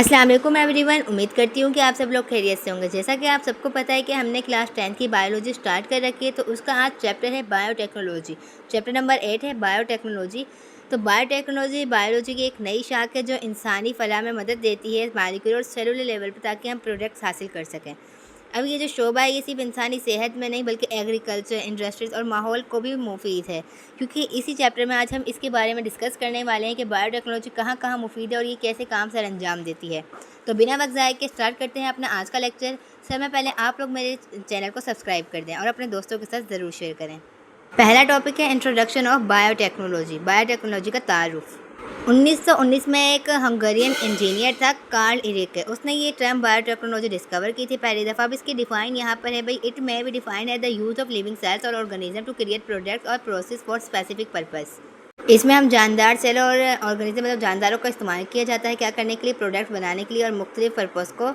अस्सलाम वालेकुम एवरीवन। उम्मीद करती हूँ कि आप सब लोग खैरियत से होंगे। जैसा कि आप सबको पता है कि हमने क्लास 10 की बायोलॉजी स्टार्ट कर रखी है, तो उसका आज चैप्टर है बायोटेक्नोलॉजी। चैप्टर नंबर 8 है बायोटेक्नोलॉजी। तो बायोटेक्नोलॉजी बायोलॉजी की एक नई शाख है जो इंसानी फलाह में मदद देती है मॉलिक्यूलर और सेलुलर लेवल पर, ताकि हम प्रोडक्ट्स हासिल कर सकें। अब ये जो शोबा है ये सिर्फ इंसानी सेहत में नहीं बल्कि एग्रीकल्चर, इंडस्ट्रीज़ और माहौल को भी मुफीद है, क्योंकि इसी चैप्टर में आज हम इसके बारे में डिस्कस करने वाले हैं कि बायोटेक्नोलॉजी कहाँ कहाँ मुफीद है और ये कैसे काम सर अंजाम देती है। तो बिना वक्त ज़ाये के स्टार्ट करते हैं अपना आज का लेक्चर। समय पहले आप लोग मेरे चैनल को सब्सक्राइब कर दें और अपने दोस्तों के साथ ज़रूर शेयर करें। पहला टॉपिक है इंट्रोडक्शन ऑफ बायोटेक्नोलॉजी। बायोटेक्नोलॉजी का तारुफ। 1919 में एक हंगेरियन इंजीनियर था, कार्ल इरेके। उसने ये टर्म बायोटेक्नोलॉजी डिस्कवर की थी पहली दफ़ा। अब इसकी डिफाइन यहाँ पर है भाई, it may be define as the use of living cells और ऑर्गेनिज्म टू क्रिएट प्रोडक्ट्स और प्रोसेस फॉर स्पेसिफिक पर्पस। इसमें हम जानदार सेल और ऑर्गेनिज्म मतलब जानदारों का इस्तेमाल किया जाता है क्या करने के लिए, प्रोडक्ट बनाने के लिए और मुख्तलिफ पर्पस को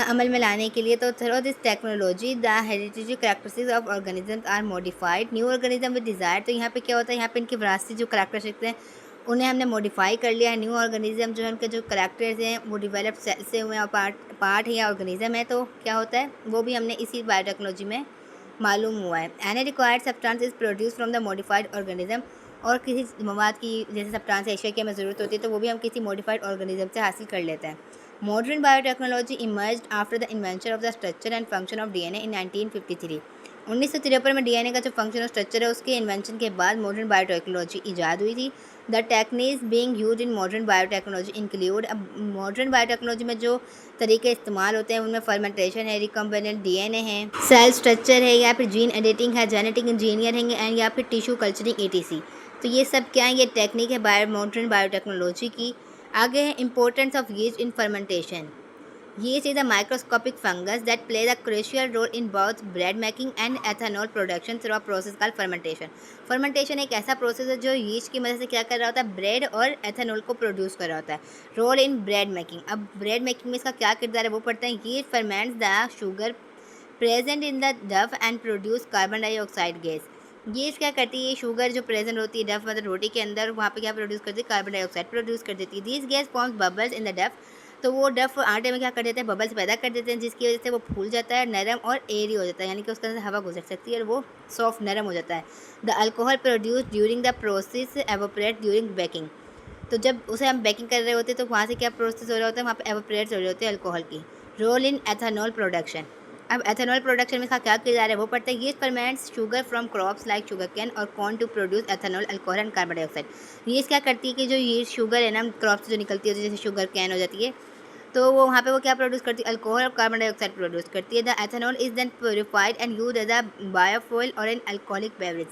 अमल में लाने के लिए। तो through this technology the heritage characteristics of organism are modified new organism with desire. तो यहाँ पे क्या होता है, यहाँ पे इनकी विरासती जो करैक्टरिस्टिक्स हैं उन्हें हमने मॉडिफाई कर लिया है। न्यू ऑर्गेनिज्म जो है उनके जो करैक्टर्स हैं वो डिवेलप सेल से हुए हैं और पार्ट है या ऑर्गेनिज्म है, तो क्या होता है वो भी हमने इसी बायोटेक्नोलॉजी में मालूम हुआ है। Any required substance is produce from the modified organism. और किसी मवाद की जैसे सब्सटेंस एशिया की हमें ज़रूरत होती है तो वो भी हम किसी मॉडिफाइड ऑर्गेनिज्म से हासिल कर लेते हैं। Modern biotechnology emerged after the invention of the structure and function of DNA in 1953। 1953 में डीएनए का जो फंक्शन और स्ट्रक्चर है उसके इन्वेंशन के बाद मॉडर्न बायोटेक्नोलॉजी ईजाद हुई थी। The techniques being used in modern biotechnology include. अब मॉडर्न बायोटेक्नोलॉजी में जो तरीके इस्तेमाल होते हैं उनमें फर्मेंटेशन है, रिकम्बिनेंट डीएनए है, सेल स्ट्रक्चर है, या फिर जीन एडिटिंग है, जेनेटिक इंजीनियरिंग है, या फिर टिश्यू कल्चरिंग ETC। तो ये सब क्या है, ये टेक्निक है मॉडर्न बायोटेक्नोलॉजी की। आगे है importance of yeast in fermentation. Yeast is a microscopic fungus that plays a crucial role in both bread making and ethanol production through a process called fermentation. Fermentation एक ऐसा process है जो yeast की मदद से क्या कर रहा होता है, ब्रेड और एथेनॉल को प्रोड्यूस कर रहा होता है। Role in bread making. अब ब्रेड मेकिंग में इसका क्या किरदार है वो पढ़ते हैं। Yeast ferments the sugar present in the dough and produce carbon dioxide gas. Yeast क्या करती है, ये शुगर जो प्रेजेंट होती है डफ मतलब रोटी के अंदर, वहाँ पे क्या प्रोड्यूस करती है, कार्बन डाइऑक्साइड प्रोड्यूस कर देती है। This gas forms bubbles in the डफ। तो वो डफ आटे में क्या कर देते हैं, बबल्स पैदा कर देते हैं, जिसकी वजह से वो फूल जाता है, नरम और एयरी हो जाता है, यानी कि उसके अंदर हवा गुजर सकती है और वो सॉफ्ट नरम हो जाता है। The alcohol produce during the process evaporate during baking. तो जब उसे हम बेकिंग कर रहे होते हैं तो वहाँ से क्या प्रोसेस हो रहा होता है, वहाँ पे एवोपरेट हो रहे होते हैं अल्कोहल की। Role in ethanol production. अब एथेनॉल प्रोडक्शन में इसका क्या किरदार है वो पढ़ते हैं। Yeast ferments sugar from crops like sugar cane और corn to produce ethanol, alcohol and carbon dioxide. Yeast क्या करती है कि जो ये शुगर है ना क्रॉप से जो निकलती है, जैसे शुगर कैन हो जाती है, तो वो वहाँ पे वो क्या प्रोड्यूस करती है, अल्कोहल और कार्बन डाइऑक्साइड प्रोड्यूस करती है। The ethanol is then purified and used as a biofuel और एन अल्कोहलिक बेवरेज।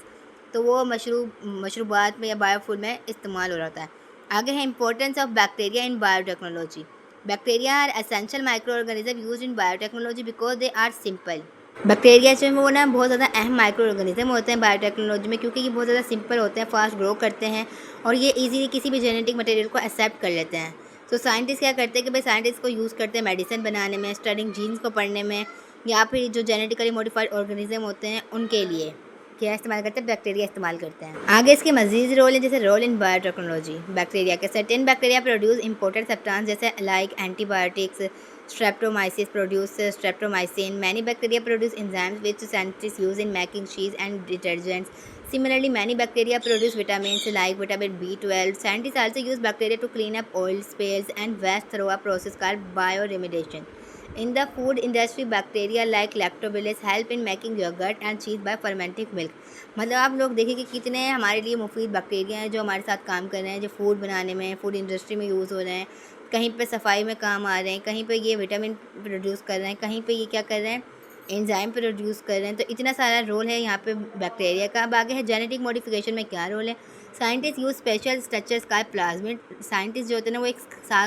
तो वो मशरूबात में या बायोफ्यूल में इस्तेमाल हो रहा होता है। आगे है importance of bacteria in biotechnology. Bacteria are essential micro organism use in biotechnology because they are simple. Bacteria जो है वो ना बहुत ज़्यादा अहम माइक्रो ऑर्गेनिज्म होते हैं बायोटेक्नोलॉजी में, क्योंकि ये बहुत ज़्यादा सिंपल होते हैं, फास्ट ग्रो करते हैं और ये इजीली किसी भी जेनेटिक मटेरियल को एक्सेप्ट कर लेते हैं। तो साइंटिस्ट क्या करते हैं कि भाई साइंटिस्ट को यूज़ करते हैं मेडिसिन बनाने में, स्टडिंग जीन्स को पढ़ने में, या फिर जो जेनेटिकली मॉडिफाइड ऑर्गेनिज्म होते हैं उनके लिए क्या इस्तेमाल करते हैं, बैक्टीरिया इस्तेमाल करते हैं। आगे इसके मजीद रोल है, जैसे रोल इन बायोटेक्नोलॉजी। बैक्टीरिया के certain bacteria produce imported substance जैसे like antibiotics, Streptomyces produce streptomycin. Many bacteria produce enzymes which scientist use in making cheese and detergents. Similarly, many bacteria produce vitamins like vitamin B12. Scientists also use bacteria to clean up oil spills and waste through a process called bioremediation. In the food industry, bacteria like lactobacillus help in making yogurt and cheese by fermenting milk. मतलब आप लोग देखिए कि कितने हमारे लिए मुफीद bacteria हैं जो हमारे साथ काम कर रहे हैं, जो फूड बनाने में, फूड इंडस्ट्री में यूज़ हो रहे हैं, कहीं पे सफाई में काम आ रहे हैं, कहीं पे ये विटामिन प्रोड्यूस कर रहे हैं, कहीं पे ये क्या कर रहे हैं, एंजाइम प्रोड्यूस कर रहे हैं। तो इतना सारा रोल है यहाँ पे बैक्टीरिया का। अब आगे है जेनेटिक मॉडिफिकेशन में क्या रोल है। साइंटिस्ट यूज स्पेशल स्ट्रक्चर्स का प्लाज्मिड। साइंटिस्ट जो होते हैं ना वो एक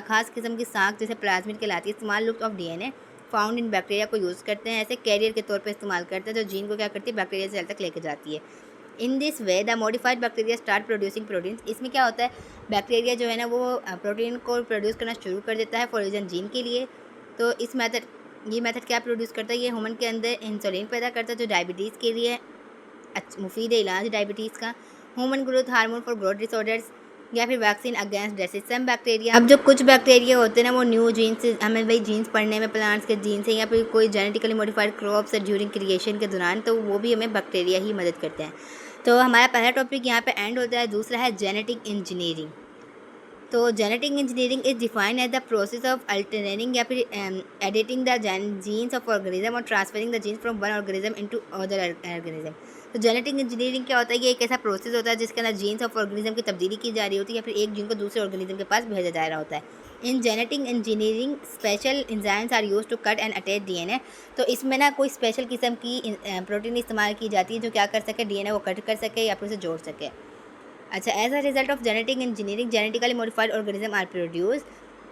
खास किस्म की साख जैसे प्लाज्मिड कहलाती है, small loop of DNA found in bacteria को यूज़ करते हैं, ऐसे कैरियर के तौर पर इस्तेमाल करते हैं, जो जीन को क्या करती है, बैक्टीरिया सेल तक लेके जाती है। In this way the modified bacteria start producing proteins. इसमें क्या होता है, बैक्टीरिया जो है ना वो प्रोटीन को प्रोड्यूस करना शुरू कर देता है फॉर जीन के लिए। तो ये मेथड क्या प्रोड्यूस करता है, ये ह्यूमन के अंदर इंसुलिन पैदा करता है जो डायबिटीज़ के लिए मुफीद है, इलाज डायबिटीज़ का। Human growth hormone for growth disorders. या फिर vaccine against disease some bacteria. अब जो कुछ बैक्टीरिया होते हैं ना, वो न्यू जीन्स, हमें वही जीन्स पढ़ने में प्लांट्स के जीन्स है या फिर कोई genetically modified crops during creation के दौरान, तो वो भी हमें बैक्टीरिया ही मदद करते हैं। तो हमारा पहला टॉपिक यहाँ पे एंड होता है। दूसरा है जेनेटिक इंजीनियरिंग। तो genetic engineering is defined as the process of altering या फिर editing the genes of organism और transferring the genes from one organism into other organism. तो जेनेटिक इंजीनियरिंग क्या होता है? ये एक ऐसा प्रोसेस होता है जिसके अंदर जीन्स ऑफ ऑर्गेनिज्म की तब्दीली की जा रही होती है या फिर एक जीन को दूसरे ऑर्गेनिज्म के पास भेजा जा रहा होता है। In genetic engineering special enzymes are use to cut and attach DNA. तो इसमें ना कोई स्पेशल किस्म की प्रोटीन इस्तेमाल की जाती है जो क्या कर सके, डीएनए को कट कर सके या फिर उसे जोड़ सके। अच्छा, as a result of genetic engineering genetically modified organism are produce.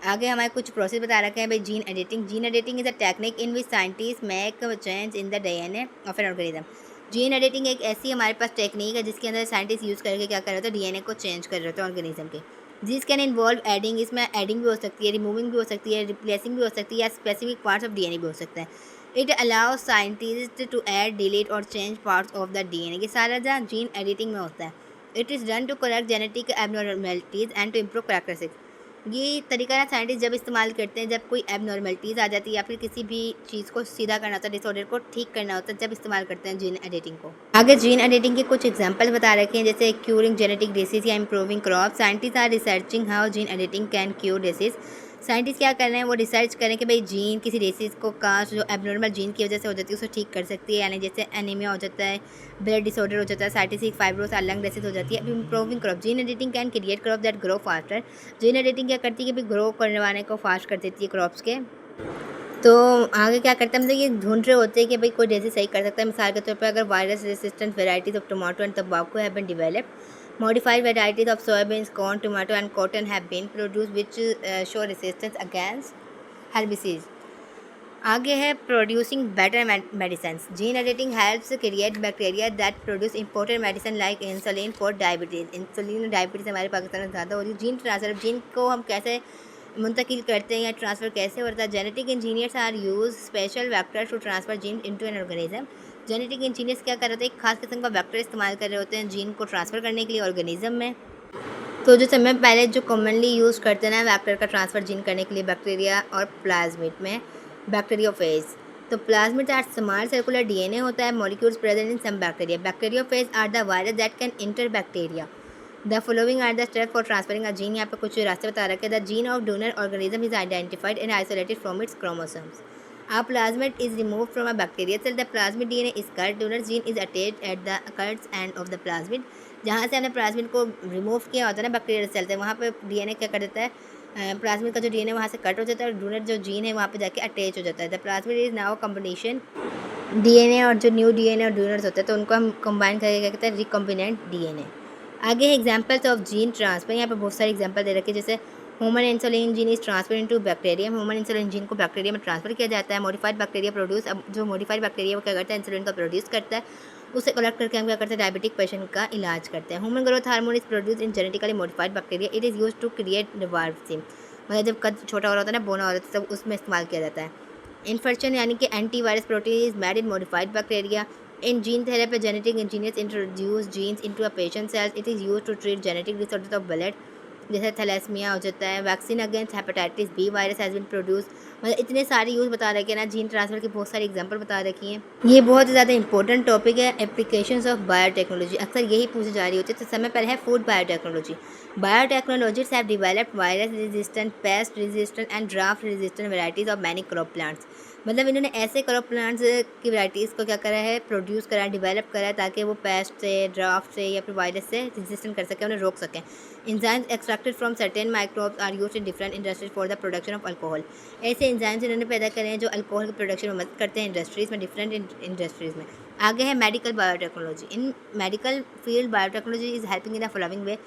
आगे हमारे कुछ प्रोसेस बता रखे हैं भाई। Gene editing. Gene editing is a technique in which scientist make change in the DNA of an organism. Gene editing एक ऐसी हमारे पास टेक्निक है जिसके अंदर साइंटिस्ट यूज़ करके क्या कर रहे होते हैं, डीएनए को चेंज कर रहे होते हैं ऑर्गेनिज्म के। जिस कैन इन्वॉल्व एडिंग, इसमें एडिंग भी हो सकती है, रिमूविंग भी हो सकती है, रिप्लेसिंग भी हो सकती है या स्पेसिफिक पार्ट्स ऑफ डीएनए भी हो सकता है। It allows scientist to add, delete और change parts of the DNA. ये सारा जहाँ जीन एडिटिंग में होता है। It is done to correct genetic abnormalities and to improve characteristics. ये तरीका ना साइंटिस्ट जब इस्तेमाल करते हैं जब कोई एबनॉर्मेलिटीज़ आ जाती है या फिर किसी भी चीज़ को सीधा करना होता है, डिसऑर्डर को ठीक करना होता है, जब इस्तेमाल करते हैं जीन एडिटिंग को। आगे जीन एडिटिंग के कुछ एग्जांपल बता रखे हैं, जैसे क्यूरिंग जेनेटिक डिसीज या improving crop. Scientist are researching how gene editing can cure disease. Scientist क्या कर रहे हैं, वो रिसर्च करें कि भाई जीन किसी डिसीज़ को कास्ट जो एबनॉर्मल जीन की वजह से हो जाती है उसे ठीक कर सकती है, यानी जैसे एनीमिया हो जाता है, ब्लड डिसऑर्डर हो जाता है, साइटिक फाइब्रोस और लंग डिसीज हो जाती है। Improving crop. Gene editing can create crop that grow faster. Gene editing क्या करती है कि भाई ग्रो करने वाले को फास्ट कर देती है क्रॉप्स के। तो आगे क्या करते हैं, मतलब ये ढूंढ रहे होते हैं कि भाई कोई डिसीज सही कर सकता है। मिसाल के तौर पर अगर virus resistant varieties of tomato and तंबाकू have been developed, modified varieties of soybeans, corn, tomato and cotton have been produced which show resistance against herbicides. आगे है producing better medicine. Gene editing helps create bacteria that produce important medicine like insulin for diabetes. Insulin diabetes हमारे पाकिस्तान में ज़्यादा हो रही है। Gene transfer, gene को हम कैसे मुंतकिल करते हैं या ट्रांसफ़र कैसे होता है। Genetic engineers are use special vectors to transfer gene into an organism. Genetic engineers क्या कर रहे होते हैं, एक खास किस्म का वैक्टर इस्तेमाल कर रहे होते हैं जीन को ट्रांसफ़र करने के लिए ऑर्गेनिज्म में। तो जो समय पहले जो कॉमनली यूज़ करते हैं ना वैक्टर का ट्रांसफ़र जीन करने के लिए, बैक्टीरिया और प्लाज्मिड में बैक्टीरियोफेज। तो plasmid are small circular DNA होता है molecules present in some bacteria. Bacteriophage are the virus that can enter bacteria. The following are the step for transferring a gene. यहाँ पे कुछ रास्ते बता रखे हैं। The gene of donor organism is identified and isolated from its chromosomes. A plasmid is removed from a bacterial cell. The plasmid DNA is cut. Donor gene is attached at the cuts end of the plasmid. जहाँ से हमने plasmid को remove किया होता है ना bacterial cell से, वहाँ पे डीएनए क्या कर देता है, प्लाज्मिड का जो डीएनए वहाँ से कट हो जाता है और डोनर जो जीन है वहाँ पे जाके अटैच हो जाता है। The plasmid is now combination DNA और जो न्यू डीएनए और डोनर्स होते हैं तो उनको हम कंबाइन करके क्या कहते हैं, रिकॉम्बिनेंट डीएनए। आगे एग्जाम्पल्स ऑफ जीन ट्रांसफर। यहाँ पे बहुत सारे एग्जाम्पल दे रखे हैं, जैसे human insulin gene is transfer into bacteria. Human insulin gene को बैक्टीरिया में ट्रांसफर किया जाता है। Modified bacteria produce. अब जो मॉडिफाइड बैक्टीरिया वो क्या करता है, इंसुलिन को प्रोड्यूस करता है, उसे कलेक्ट करके हम क्या करते हैं, डायबिटिक पेशेंट का इलाज करते हैं। Human growth hormone is produce in genetically modified bacteria. It is use to create रिवर्सिम। मतलब जब कद छोटा हो रहा होता है ना, बोना हो रहा होता है, तब उसमें इस्तेमाल किया जाता है। इन्फेक्शन यानी कि antivirus protein is made in modified bacteria. In gene therapy, genetic engineers introduce genes into a patient cells. It is used to treat genetic disorders of blood, जैसे थैलेसीमिया हो जाता है। Vaccine against hepatitis B virus has been produce. मतलब इतने सारे use बता रखे हैं ना, जीन ट्रांसफ़र की बहुत सारी एग्जांपल बता रखी हैं। ये बहुत ज़्यादा इंपॉर्टेंट टॉपिक है, एप्लीकेशंस ऑफ बायोटेक्नोलॉजी। अक्सर यही पूछी जा रही होती है। तो समय पहले है food biotechnology. Biotechnologist have developed virus resistant, pest resistant and draft resistant varieties of many crop plants. मतलब इन्होंने ऐसे क्रॉप प्लांट्स की वैराइटीज़ को क्या करा है, प्रोड्यूस करा है, डेवलप करा है, ताकि वो पेस्ट से, ड्राफ्ट से या फिर वायरस से रेजिस्टेंट कर सकें, उन्हें रोक सकें। Enzymes extracted from certain microbes are used in different industries for the production of alcohol. ऐसे एंजाइम्स इन्होंने पैदा करे हैं जो अल्कोहल की प्रोडक्शन में मदद करते हैं इंडस्ट्रीज़ में, डिफरेंट इंडस्ट्रीज़ में। आगे है medical biotechnology. In medical field biotechnology is helping in the following वे।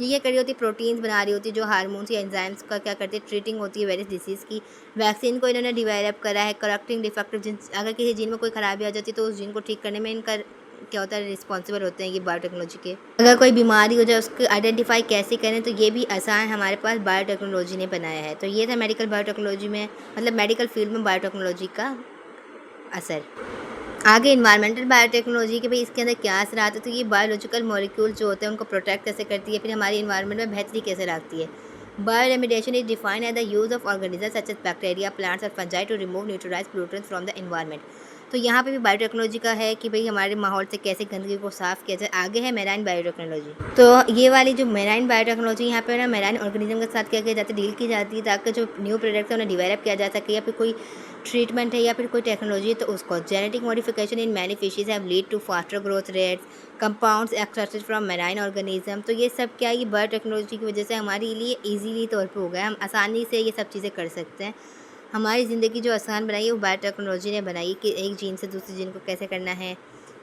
ये क्या करी होती है, प्रोटीन्स बना रही होती है जो हार्मोन्स या एंजाइम्स का क्या करती है, ट्रीटिंग होती है वेरियस डिसीज़ की। वैक्सीन को इन्होंने डेवलप करा है। करेक्टिंग डिफेक्टिव जीन, अगर किसी जीन में कोई खराबी आ जाती है तो उस जीन को ठीक करने में इनका क्या होता है, रिस्पॉन्सिबल होते हैं ये बायोटेक्नोलॉजी के। अगर कोई बीमारी हो जाए उसको आइडेंटिफाई कैसे करें, तो ये भी आसान हमारे पास बायोटेक्नोलॉजी ने बनाया है। तो ये था मेडिकल बायोटेक्नोलॉजी में, मतलब मेडिकल फील्ड में बायोटेक्नोलॉजी का असर। आगे इन्वायरमेंटल बायोटेक्नोलॉजी के भाई इसके अंदर क्या असर आता है, तो ये बायोलॉजिकल मॉलिक्यूल जो होते हैं उनको प्रोटेक्ट कैसे करती है, फिर हमारी इन्वायरमेंट में बेहतरी कैसे लाती है। Bioremediation is defined as the use of organism such as bacteria, plants और fungi to remove neutralize pollutants from the environment. तो यहाँ पे भी बायोटेक्नोलॉजी का है कि भाई हमारे माहौल से कैसे गंदगी को साफ़ किया जाए। आगे है मेराइन बायोटेक्नोलॉजी। तो ये वाली जो मेराइन बायोटेक्नोलॉजी यहाँ पे ना मेराइन ऑर्गेनिज्म के साथ क्या किया जाता है, डील की जाती है ताकि जो न्यू प्रोडक्ट्स है उन्हें डिवेलप किया जा सके, या फिर कोई ट्रीटमेंट है या फिर कोई टेक्नोलॉजी है तो उसको। Genetic modification in many fishes have lead to faster growth rates, compounds extracted from marine organism. तो ये सब क्या है, ये बायोटेक्नोलॉजी की वजह से हमारे लिए ईजीली तौर पर हो गया, हम आसानी से ये सब चीज़ें कर सकते हैं। हमारी ज़िंदगी जो आसान बनाई है वो बायोटेक्नोलॉजी ने बनाई कि एक जीन से दूसरे जीन को कैसे करना है,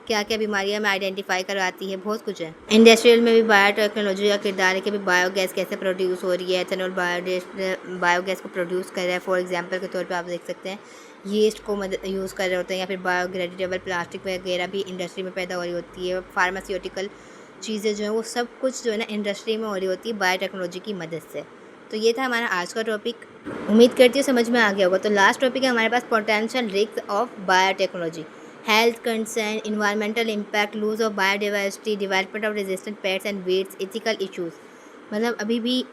क्या क्या बीमारियां में आइडेंटिफाई करवाती है, बहुत कुछ है। इंडस्ट्रियल में भी बायोटेक्नोलॉजी का किरदार है कि भाई बायोगैस कैसे प्रोड्यूस हो रही है, एथेनॉल बायोगैस को प्रोड्यूस कर रहा है। फॉर एग्जांपल के तौर पे आप देख सकते हैं यीस्ट को यूज़ कर रहे होते हैं, या फिर बायोडिग्रेडेबल प्लास्टिक वगैरह भी इंडस्ट्री में पैदा हो रही होती है। फार्मास्यूटिकल चीज़ें जो हैं वो सब कुछ जो है ना इंडस्ट्री में हो रही होती है बायोटेक्नोलॉजी की मदद से। तो ये था हमारा आज का टॉपिक, उम्मीद करती हूँ समझ में आ गया होगा। तो लास्ट टॉपिक है हमारे पास potential risk of biotechnology, health concern, environmental impact, lose of biodiversity, development of resistant pests and weeds, ethical issues. मतलब अभी भी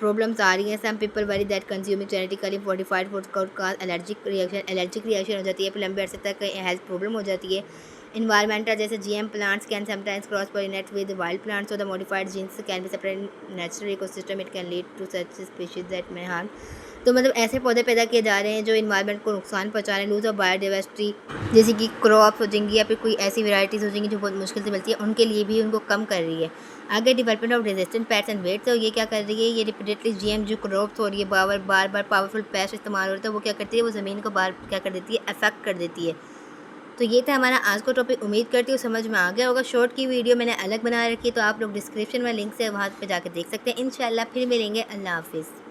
प्रॉब्लम्स आ रही हैं। Some people worry that consuming genetically modified food cause allergic reaction हो जाती है, फिर लंबे अरसे तक हेल्थ प्रॉब्लम हो जाती है। इन्वायरमेंटल जैसे GM plants can sometimes cross pollinate with wild plants, so the modified genes can be separate natural ecosystem, it can lead to such species that may harm. तो मतलब ऐसे पौधे पैदा किए जा रहे हैं जो इन्वायरमेंट को नुकसान पहुंचा रहे हैं। लूज ऑफ बायोडाइवर्सिटी जैसे कि क्रॉप्स हो जाएंगी या फिर कोई ऐसी वैरायटीज़ हो जाएंगी जो बहुत मुश्किल से मिलती है, उनके लिए भी उनको कम कर रही है। आगे development of resistant pests and weeds, तो ये क्या कर रही है, ये रिपीटेडली GM जो क्रॉप्स हो रही है, बार बार पावरफुल पेस्ट इस्तेमाल हो रहा है, वो क्या करती है, वो ज़मीन को बार क्या कर देती है, अफेक्ट कर देती है। तो ये था हमारा आज का टॉपिक, उम्मीद करती हूँ समझ में आ गया होगा। शॉर्ट की वीडियो मैंने अलग बना रखी है, तो आप लोग डिस्क्रिप्शन में लिंक से वहाँ पे जाकर देख सकते हैं। इंशाल्लाह फिर मिलेंगे। अल्लाह हाफिज़।